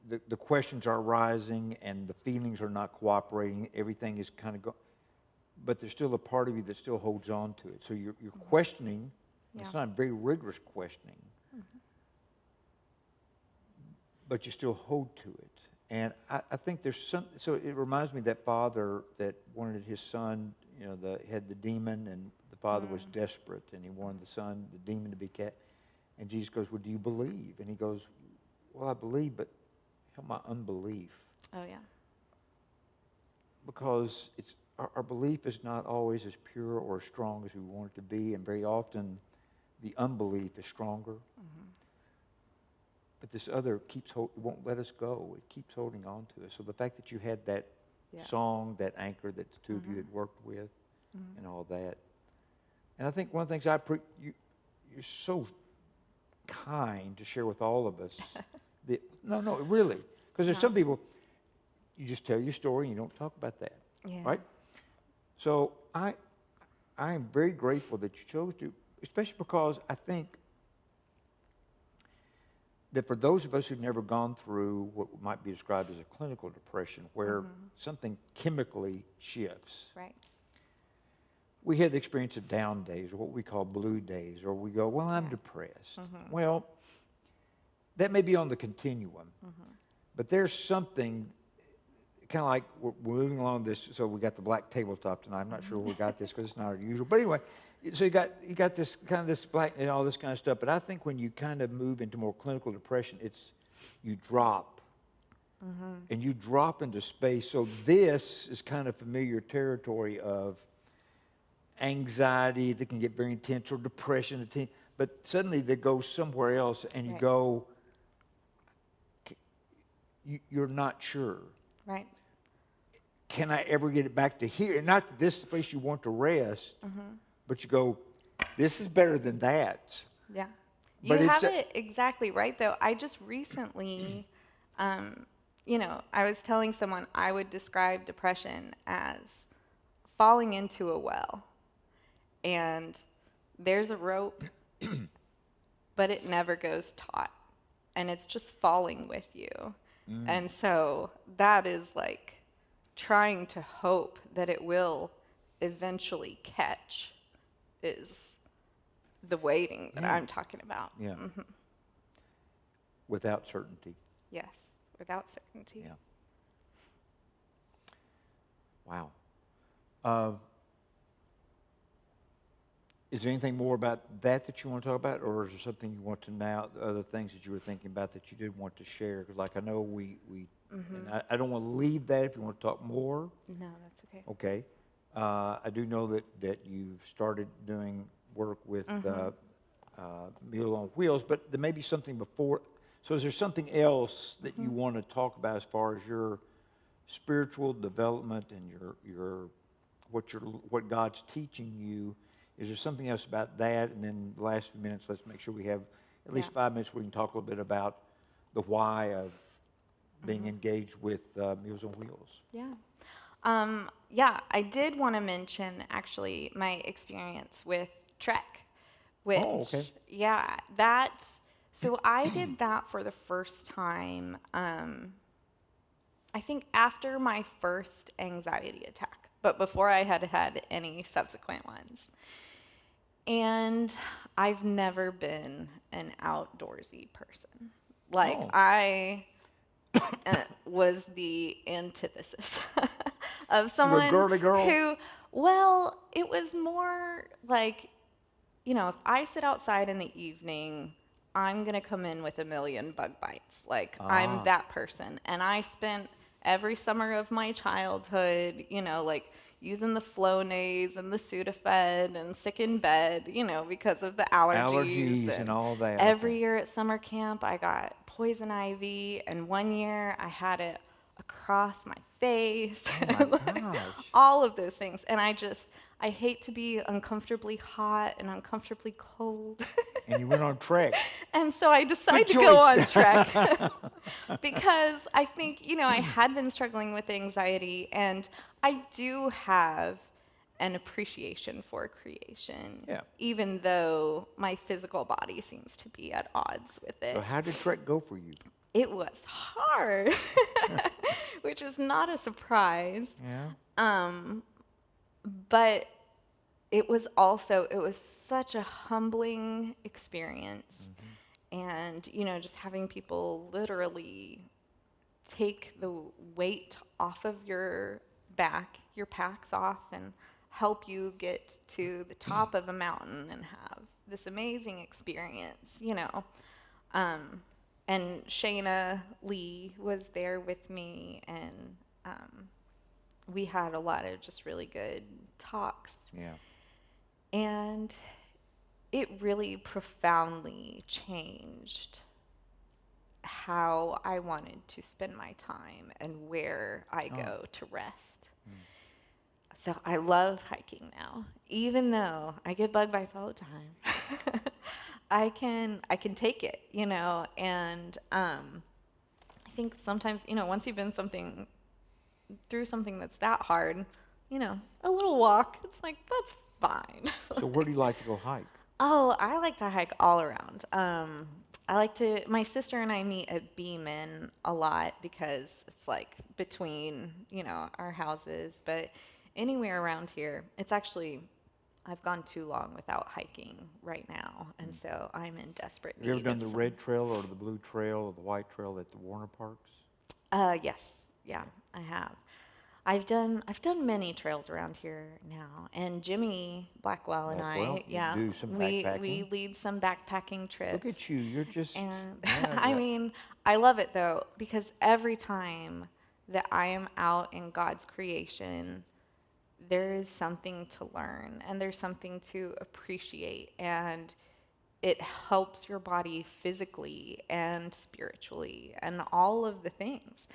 the questions are rising and the feelings are not cooperating. Everything is kind of but there's still a part of you that still holds on to it. So you're questioning. Yeah. It's not a very rigorous questioning. Mm-hmm. But you still hold to it. And I think there's so it reminds me of that father that wanted his son, you know, had the demon, and the father was desperate, and he wanted the demon to be cast. And Jesus goes, well, do you believe? And he goes, well, I believe, but help my unbelief. Oh, yeah. Because our belief is not always as pure or as strong as we want it to be, and very often the unbelief is stronger. Mm-hmm. But this other it won't let us go. It keeps holding on to us. So the fact that you had that song, that anchor that the two of you had worked with, and all that. And I think one of the things you're so kind to share with all of us. No, really. Because there's some people, you just tell your story and you don't talk about that. Yeah. Right? So I am very grateful that you chose to, especially because I think that for those of us who've never gone through what might be described as a clinical depression, where something chemically shifts. Right. We have the experience of down days, or what we call blue days, or we go, well, I'm depressed. Mm-hmm. Well, that may be on the continuum, but there's something kind of like we're moving along this. So we got the black tabletop tonight. I'm not sure we got this because it's not our usual. But anyway, so you got this kind of this black and all this kind of stuff. But I think when you kind of move into more clinical depression, you drop. And you drop into space. So this is kind of familiar territory of anxiety that can get very intense, or depression, but suddenly they go somewhere else, and you go, you're not sure. Right. Can I ever get it back to here? Not that this is the place you want to rest, but you go, this is better than that. Yeah. You have it exactly right, though. I just recently, you know, I was telling someone I would describe depression as falling into a well. And there's a rope, but it never goes taut. And it's just falling with you. And so that is like trying to hope that it will eventually catch is the waiting that I'm talking about. Yeah. Without certainty. Yes, without certainty. Yeah. Wow. Is there anything more about that you want to talk about, or is there something you want to now, other things that you were thinking about that you did want to share? Because like I know and I don't want to leave that if you want to talk more. No, that's okay. Okay. I do know that you've started doing work with Meal on Wheels, but there may be something before. So is there something else that you want to talk about as far as your spiritual development and what God's teaching you? Is there something else about that? And then the last few minutes, let's make sure we have at least 5 minutes where we can talk a little bit about the why of being engaged with Meals on Wheels. Yeah. I did want to mention actually my experience with Trek, which, okay. so I did that for the first time, I think after my first anxiety attack, but before I had had any subsequent ones. And I've never been an outdoorsy person. Like, I was the antithesis of someone a girly girl? who, well, it was more like, if I sit outside in the evening, I'm going to come in with a million bug bites. Like, I'm that person. And I spent every summer of my childhood, like using the Flonase and the Sudafed and sick in bed, because of the allergies and all that. Every year at summer camp, I got poison ivy, and one year I had it across my face. Oh my gosh. All of those things. And I hate to be uncomfortably hot and uncomfortably cold. And you went on Trek. And so I decided to go on Trek because I think, I had been struggling with anxiety, and I do have an appreciation for creation, even though my physical body seems to be at odds with it. So how did Trek go for you? It was hard, which is not a surprise. Yeah. But it was such a humbling experience. And, just having people literally take the weight off of your back, your packs off, and help you get to the top of a mountain and have this amazing experience, And Shayna Lee was there with me, and we had a lot of just really good talks. Yeah. And it really profoundly changed how I wanted to spend my time and where I go to rest. So I love hiking now, even though I get bug bites all the time. I can take it, and I think sometimes, once you've been through something that's that hard, a little walk, it's like, that's fine. So where do you like to go hike? Oh, I like to hike all around. My sister and I meet at Beeman a lot because it's like between, our houses, but anywhere around here, it's actually, I've gone too long without hiking right now, and so I'm in desperate need. Have you ever done the red trail or the blue trail or the white trail at the Warner Parks? Yes. Yeah, I have. I've done many trails around here now, and Jimmy Blackwell and I, do some backpacking. we lead some backpacking trips. Look at you, you're just. And I mean, I love it though, because every time that I am out in God's creation, there is something to learn, and there's something to appreciate, and it helps your body physically and spiritually and all of the things.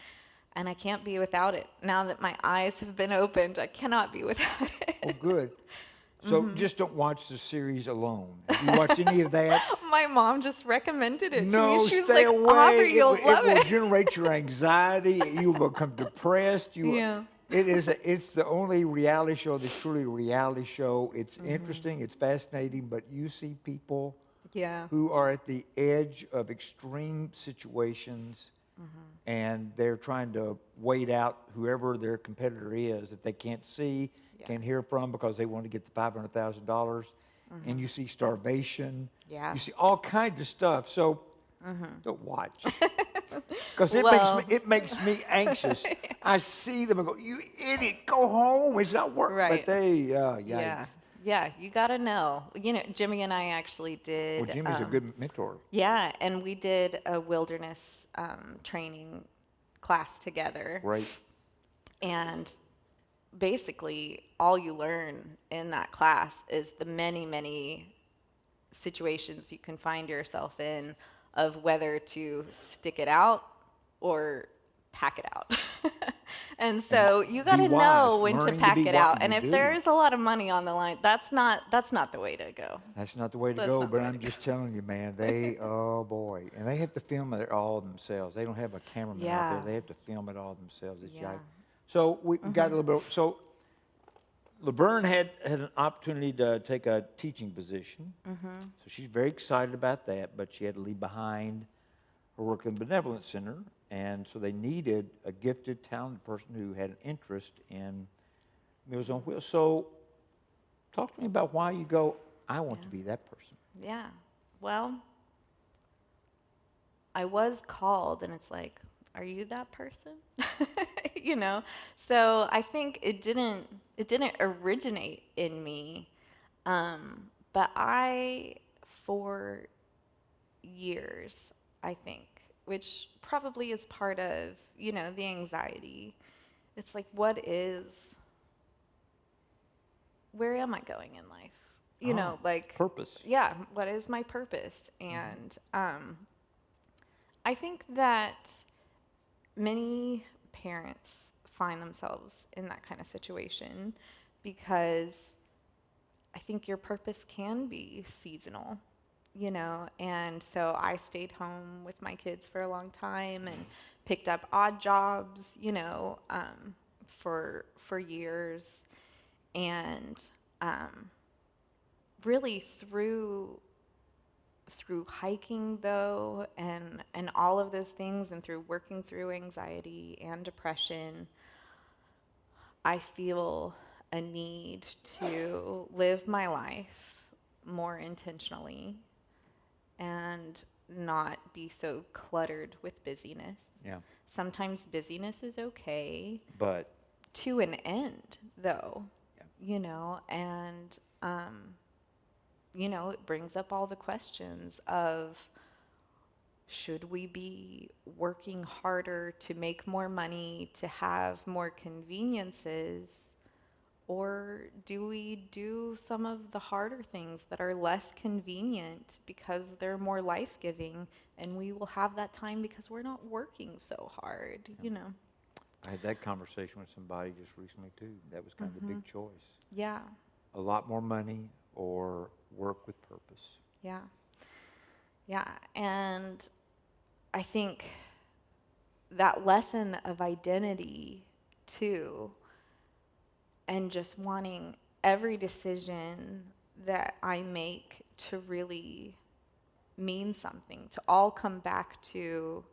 And I can't be without it. Now that my eyes have been opened, I cannot be without it. Oh, good. So just don't watch the series alone. Have you watched any of that? My mom just recommended it to No, me. She was stay like, away. Aubrey, you'll love it. It will it. generate your anxiety. You will become depressed. It's the only reality show that's truly a reality show. It's interesting. It's fascinating. But you see people who are at the edge of extreme situations, and they're trying to wait out whoever their competitor is that they can't see, can't hear from because they want to get the $500,000. And you see starvation. Yeah. You see all kinds of stuff. So don't watch. Because it makes me anxious. I see them and go, you idiot, go home. It's not working. Right. But they, yikes. Yeah, you got to know. Jimmy and I actually did. Well, Jimmy's a good mentor. Yeah, and we did a wilderness training class together. Right. And basically, all you learn in that class is the many, many situations you can find yourself in of whether to stick it out or pack it out. And so you got to wise, know when to learning to pack be it out. wise, And you if do. there's a lot of money on the line, that's not the way to go. That's not the way to That's go, not the but way I'm to just telling you, man, they, oh boy. And they have to film it all themselves. They don't have a cameraman out there. Yeah. They have to film it all themselves. It's Yeah. So we got a little bit, so Laverne had an opportunity to take a teaching position. So she's very excited about that, but she had to leave behind her work in the Benevolence Center. And so they needed a gifted, talented person who had an interest in Meals on Wheels. So talk to me about why you go, I want to be that person. Yeah. Well, I was called, and it's like, are you that person? You know? So I think it didn't originate in me. But for years, I think, which probably is part of, the anxiety. It's like, where am I going in life? Purpose. Yeah, what is my purpose? And I think that many parents find themselves in that kind of situation because I think your purpose can be seasonal, and so I stayed home with my kids for a long time and picked up odd jobs, for years, and really through hiking though, and all of those things, and through working through anxiety and depression, I feel a need to live my life more intentionally and not be so cluttered with busyness. Yeah. Sometimes busyness is okay. But to an end, though, yeah. And it brings up all the questions of, should we be working harder to make more money, to have more conveniences, or do we do some of the harder things that are less convenient because they're more life-giving, and we will have that time because we're not working so hard, I had that conversation with somebody just recently too. That was kind of the big choice. Yeah. A lot more money or work with purpose. Yeah. Yeah. And I think that lesson of identity too, and just wanting every decision that I make to really mean something, to all come back to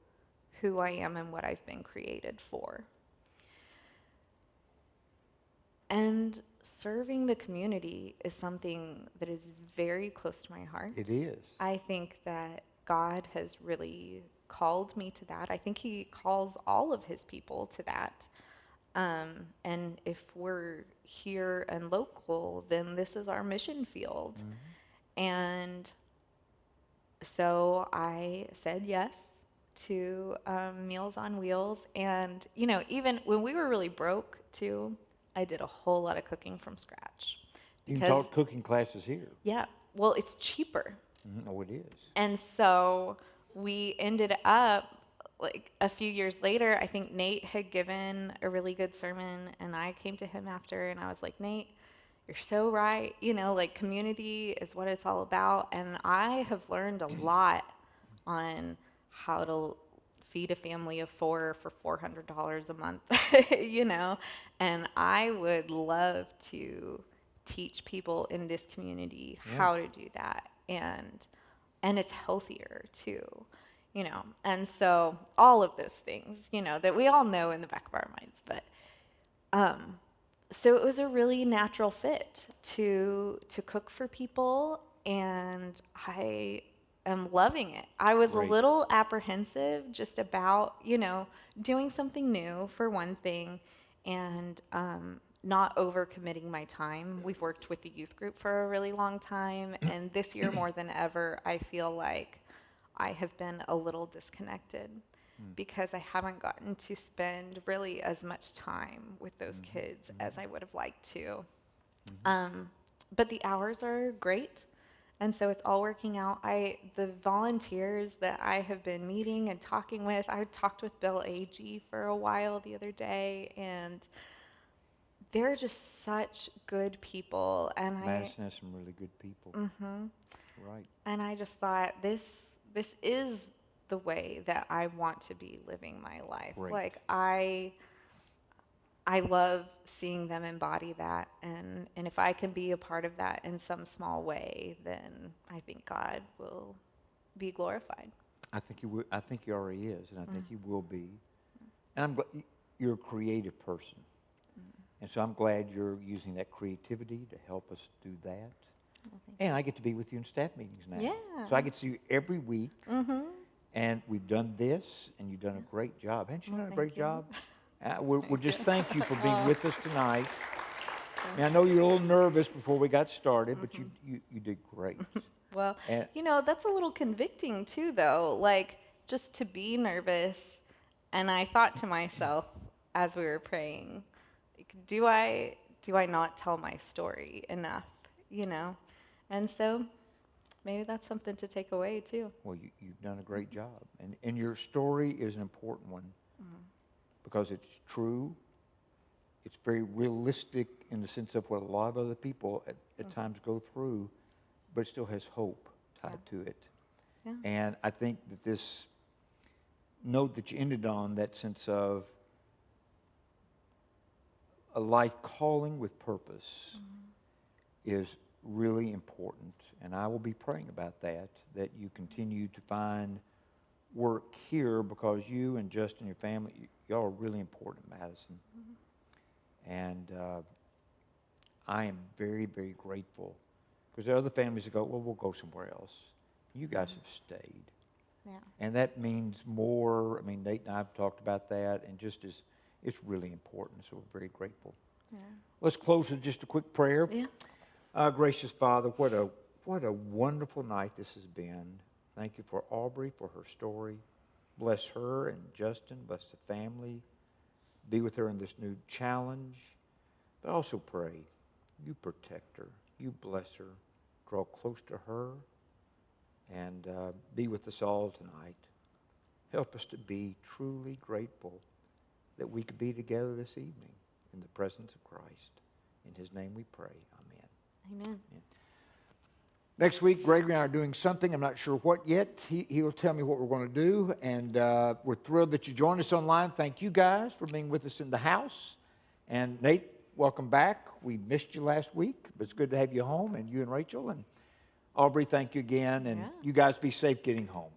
who I am and what I've been created for. And serving the community is something that is very close to my heart. It is. I think that God has really called me to that. I think He calls all of His people to that. And if we're here and local, then this is our mission field. And so I said yes to Meals on Wheels. And, even when we were really broke, too, I did a whole lot of cooking from scratch. You can taught cooking classes here. Yeah. Well, it's cheaper. Oh, it is. And so we ended up, like a few years later, I think Nate had given a really good sermon, and I came to him after, and I was like, Nate, you're so right. Community is what it's all about. And I have learned a lot on how to feed a family of 4 for $400 a month, and I would love to teach people in this community how to do that. And it's healthier too, and so all of those things, that we all know in the back of our minds, but so it was a really natural fit to cook for people, and I am loving it. I was Great. a little apprehensive just about, doing something new for one thing, and not overcommitting my time. We've worked with the youth group for a really long time, and this year more than ever, I feel like I have been a little disconnected because I haven't gotten to spend really as much time with those kids as I would have liked to. But the hours are great. And so it's all working out. The volunteers that I have been meeting and talking with, I talked with Bill Agee for a while the other day, and they're just such good people. And Madison has some really good people. Mm-hmm. Right. And I just thought this is the way that I want to be living my life. Great. Like I love seeing them embody that, and if I can be a part of that in some small way, then I think God will be glorified. I think you will. I think he already is, and I think you will be. And you're a creative person, and so I'm glad you're using that creativity to help us do that. Well, And I get to be with you in staff meetings now. Yeah. So I get to see you every week, Mm-hmm. and we've done this, and you've done a great job. Haven't you Well, done a thank great you. job? We'll just thank you for being with us tonight. And I know you're a little nervous before we got started, but you did great. Well, And- that's a little convicting too, though. Like, just to be nervous. And I thought to myself as we were praying, like, do I not tell my story enough? And so maybe that's something to take away too. Well, you've done a great job. And your story is an important one because it's true. It's very realistic in the sense of what a lot of other people at times go through, but it still has hope tied to it. Yeah. And I think that this note that you ended on, that sense of a life calling with purpose, is really important. And I will be praying about that you continue to find work here, because you and Justin, your family, y'all are really important in Madison. And I am very, very grateful, because there are other families that go, well, we'll go somewhere else. You guys have stayed. Yeah. And that means more. I mean, Nate and I have talked about that, and it's really important, so we're very grateful. Yeah. Let's close with just a quick prayer. Yeah. Gracious Father, what a wonderful night this has been. Thank you for Aubrey, for her story. Bless her and Justin. Bless the family. Be with her in this new challenge. But also pray, you protect her. You bless her. Draw close to her. And be with us all tonight. Help us to be truly grateful that we could be together this evening in the presence of Christ. In his name we pray. Amen. Amen. Next week, Gregory and I are doing something. I'm not sure what yet. He'll tell me what we're going to do. And we're thrilled that you joined us online. Thank you guys for being with us in the house. And Nate, welcome back. We missed you last week, but it's good to have you home, and you and Rachel. And Aubrey, thank you again. And Yeah. you guys be safe getting home.